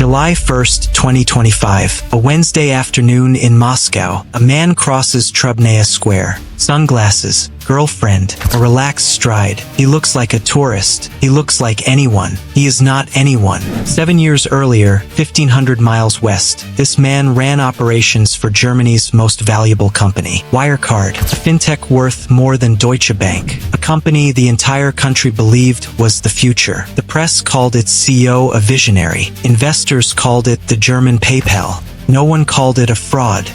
July 1st, 2025, a Wednesday afternoon in Moscow, a man crosses Trubnaya Square. Sunglasses, girlfriend, a relaxed stride. He looks like a tourist. He looks like anyone. He is not anyone. 7 years earlier, 1,500 miles west, this man ran operations for Germany's most valuable company, Wirecard, a fintech worth more than Deutsche Bank, a company the entire country believed was the future. The press called its CEO a visionary. Investors called it the German PayPal. No one called it a fraud.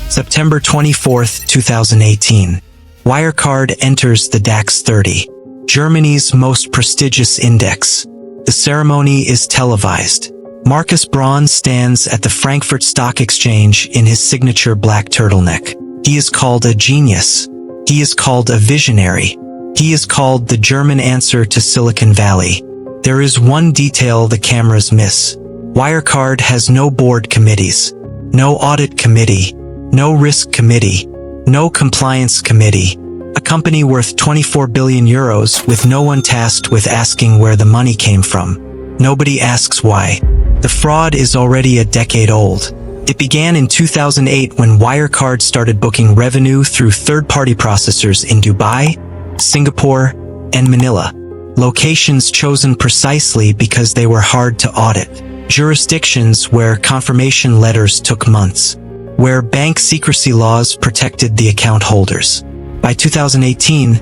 September 24, 2018. Wirecard enters the DAX 30, Germany's most prestigious index. The ceremony is televised. Markus Braun stands at the Frankfurt Stock Exchange in his signature black turtleneck. He is called a genius. He is called a visionary. He is called the German answer to Silicon Valley. There is one detail the cameras miss. Wirecard has no board committees, no audit committee, no risk committee, no compliance committee. A company worth 24 billion euros with no one tasked with asking where the money came from. Nobody asks why. The fraud is already a decade old. It began in 2008 when Wirecard started booking revenue through third-party processors in Dubai, Singapore, and Manila. Locations chosen precisely because they were hard to audit. Jurisdictions where confirmation letters took months. Where bank secrecy laws protected the account holders. By 2018,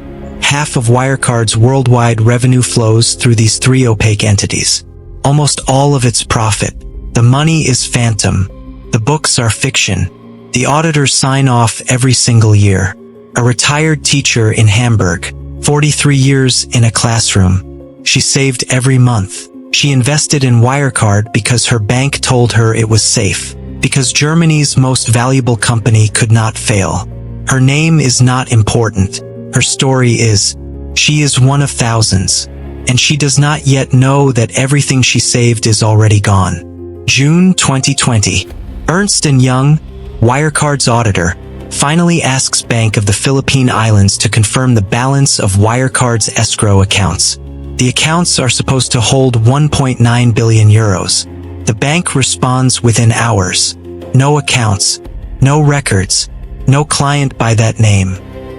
half of Wirecard's worldwide revenue flows through these three opaque entities. Almost all of its profit. The money is phantom. The books are fiction. The auditors sign off every single year. A retired teacher in Hamburg, 43 years in a classroom. She saved every month. She invested in Wirecard because her bank told her it was safe. Because Germany's most valuable company could not fail. Her name is not important. Her story is. She is one of thousands. And she does not yet know that everything she saved is already gone. June 2020. Ernst & Young, Wirecard's auditor, finally asks Bank of the Philippine Islands to confirm the balance of Wirecard's escrow accounts. The accounts are supposed to hold 1.9 billion euros. The bank responds within hours. No accounts, no records, no client by that name.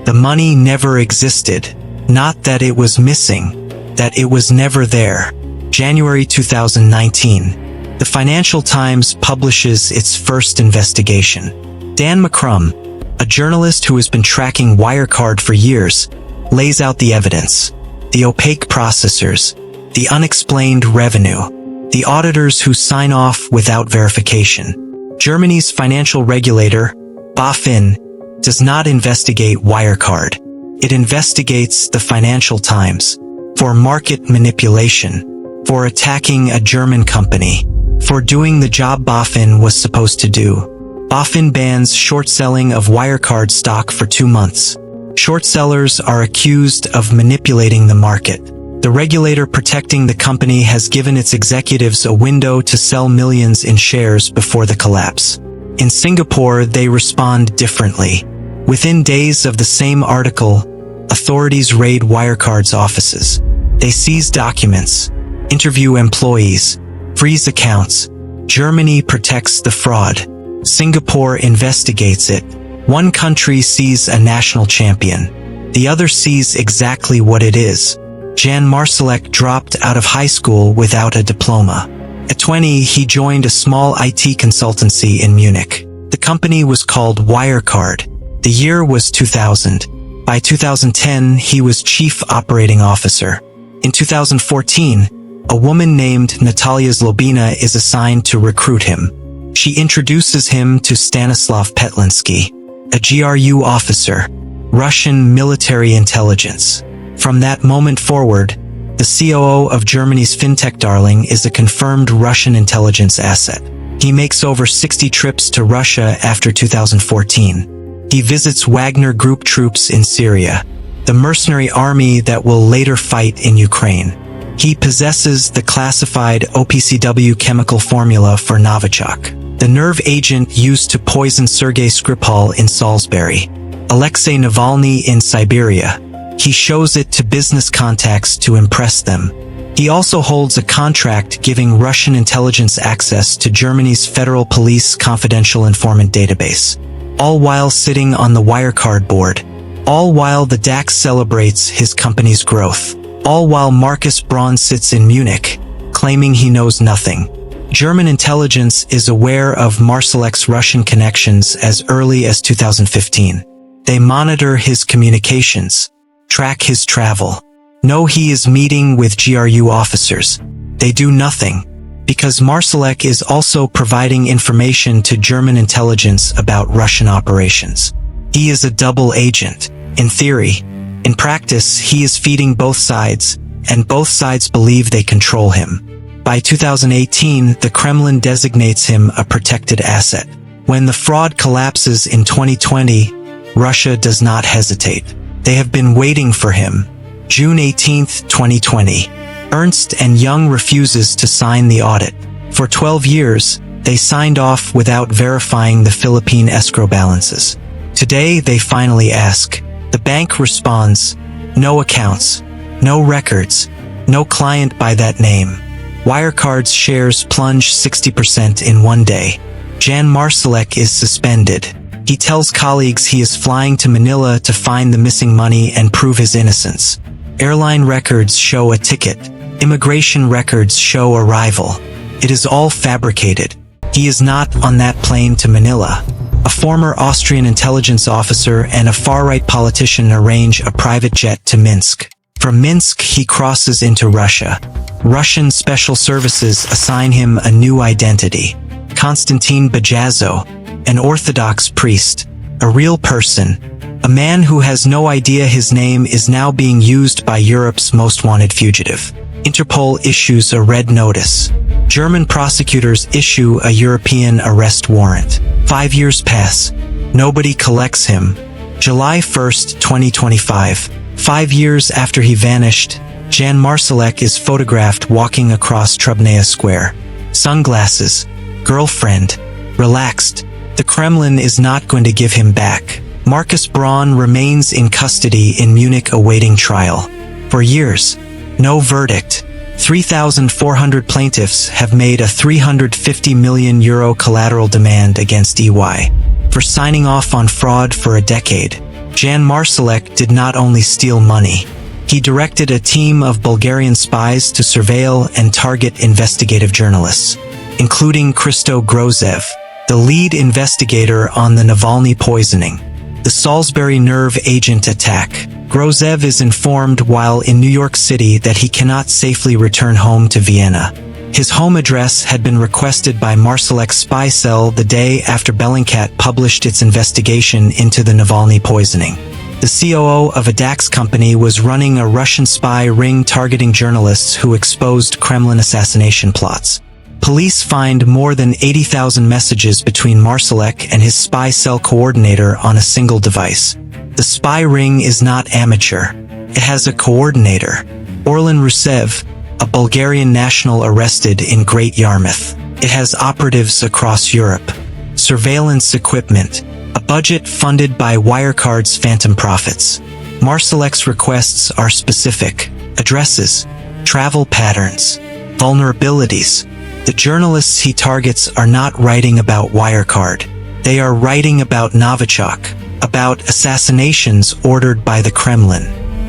The money never existed. Not that it was missing, that it was never there. January 2019. The Financial Times publishes its first investigation. Dan McCrum, a journalist who has been tracking Wirecard for years, lays out the evidence. The opaque processors, the unexplained revenue, the auditors who sign off without verification. Germany's financial regulator, BaFin, does not investigate Wirecard. It investigates the Financial Times for market manipulation, for attacking a German company, for doing the job BaFin was supposed to do. BaFin bans short selling of Wirecard stock for 2 months. Short sellers are accused of manipulating the market. The regulator protecting the company has given its executives a window to sell millions in shares before the collapse. In Singapore, they respond differently. Within days of the same article, authorities raid Wirecard's offices. They seize documents, interview employees, freeze accounts. Germany protects the fraud. Singapore investigates it. One country sees a national champion. The other sees exactly what it is. Jan Marsalek dropped out of high school without a diploma. At 20, he joined a small IT consultancy in Munich. The company was called Wirecard. The year was 2000. By 2010, he was Chief Operating Officer. In 2014, a woman named Natalia Zlobina is assigned to recruit him. She introduces him to Stanislav Petlinsky, a GRU officer, Russian military intelligence. From that moment forward, the COO of Germany's fintech darling is a confirmed Russian intelligence asset. He makes over 60 trips to Russia after 2014. He visits Wagner Group troops in Syria, the mercenary army that will later fight in Ukraine. He possesses the classified OPCW chemical formula for Novichok, the nerve agent used to poison Sergei Skripal in Salisbury, Alexei Navalny in Siberia. He shows it to business contacts to impress them. He also holds a contract giving Russian intelligence access to Germany's Federal Police confidential informant database, all while sitting on the Wirecard board, all while the DAX celebrates his company's growth, all while Markus Braun sits in Munich, claiming he knows nothing. German intelligence is aware of Marsalek's Russian connections as early as 2015. They monitor his communications, track his travel, know he is meeting with GRU officers. They do nothing, because Marsalek is also providing information to German intelligence about Russian operations. He is a double agent, in theory. In practice, he is feeding both sides, and both sides believe they control him. By 2018, the Kremlin designates him a protected asset. When the fraud collapses in 2020, Russia does not hesitate. They have been waiting for him. June 18, 2020. Ernst & Young refuses to sign the audit. For 12 years, they signed off without verifying the Philippine escrow balances. Today, they finally ask. The bank responds, no accounts, no records, no client by that name. Wirecard's shares plunge 60% in one day. Jan Marsalek is suspended. He tells colleagues he is flying to Manila to find the missing money and prove his innocence. Airline records show a ticket. Immigration records show arrival. It is all fabricated. He is not on that plane to Manila. A former Austrian intelligence officer and a far-right politician arrange a private jet to Minsk. From Minsk, he crosses into Russia. Russian special services assign him a new identity. Konstantin Bajazo, an Orthodox priest, a real person, a man who has no idea his name is now being used by Europe's most wanted fugitive. Interpol issues a red notice. German prosecutors issue a European arrest warrant. 5 years pass. Nobody collects him. July 1st, 2025. 5 years after he vanished, Jan Marsalek is photographed walking across Trubnaya Square. Sunglasses. Girlfriend. Relaxed. The Kremlin is not going to give him back. Markus Braun remains in custody in Munich awaiting trial. For years. No verdict. 3,400 plaintiffs have made a €350 million collateral demand against EY for signing off on fraud for a decade. Jan Marsalek did not only steal money. He directed a team of Bulgarian spies to surveil and target investigative journalists, including Christo Grozev, the lead investigator on the Navalny poisoning, the Salisbury nerve agent attack. Grozev is informed while in New York City that he cannot safely return home to Vienna. His home address had been requested by Marsalek's spy cell the day after Bellingcat published its investigation into the Navalny poisoning. The COO of a DAX company was running a Russian spy ring targeting journalists who exposed Kremlin assassination plots. Police find more than 80,000 messages between Marsalek and his spy cell coordinator on a single device. The spy ring is not amateur. It has a coordinator, Orlan Rusev, a Bulgarian national arrested in Great Yarmouth. It has operatives across Europe, surveillance equipment, a budget funded by Wirecard's phantom profits. Marsalek's requests are specific: addresses, travel patterns, vulnerabilities. The journalists he targets are not writing about Wirecard. They are writing about Novichok, about assassinations ordered by the Kremlin.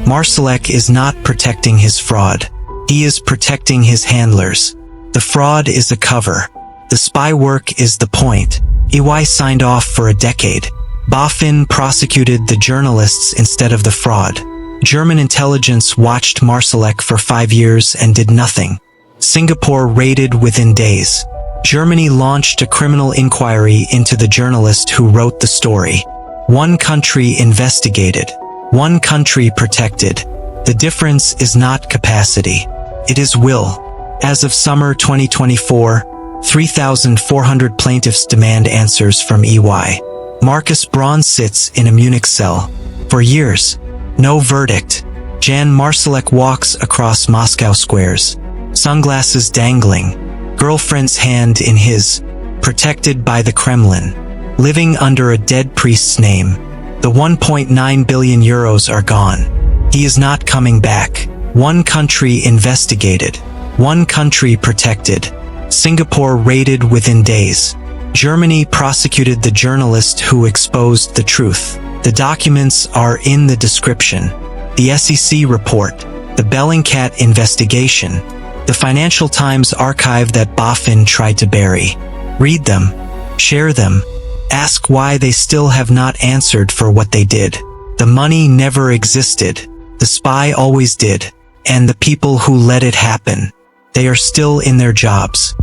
Marsalek is not protecting his fraud. He is protecting his handlers. The fraud is a cover. The spy work is the point. EY signed off for a decade. BaFin prosecuted the journalists instead of the fraud. German intelligence watched Marsalek for 5 years and did nothing. Singapore raided within days. Germany launched a criminal inquiry into the journalist who wrote the story. One country investigated. One country protected. The difference is not capacity. It is will. As of summer 2024, 3,400 plaintiffs demand answers from EY. Markus Braun sits in a Munich cell. For years. No verdict. Jan Marsalek walks across Moscow squares. Sunglasses dangling. Girlfriend's hand in his. Protected by the Kremlin. Living under a dead priest's name. The €1.9 billion are gone. He is not coming back. One country investigated. One country protected. Singapore raided within days. Germany prosecuted the journalist who exposed the truth. The documents are in the description. The SEC report, the Bellingcat investigation, the Financial Times archive that BaFin tried to bury. Read them, share them, ask why they still have not answered for what they did. The money never existed. The spy always did. And the people who let it happen, they are still in their jobs.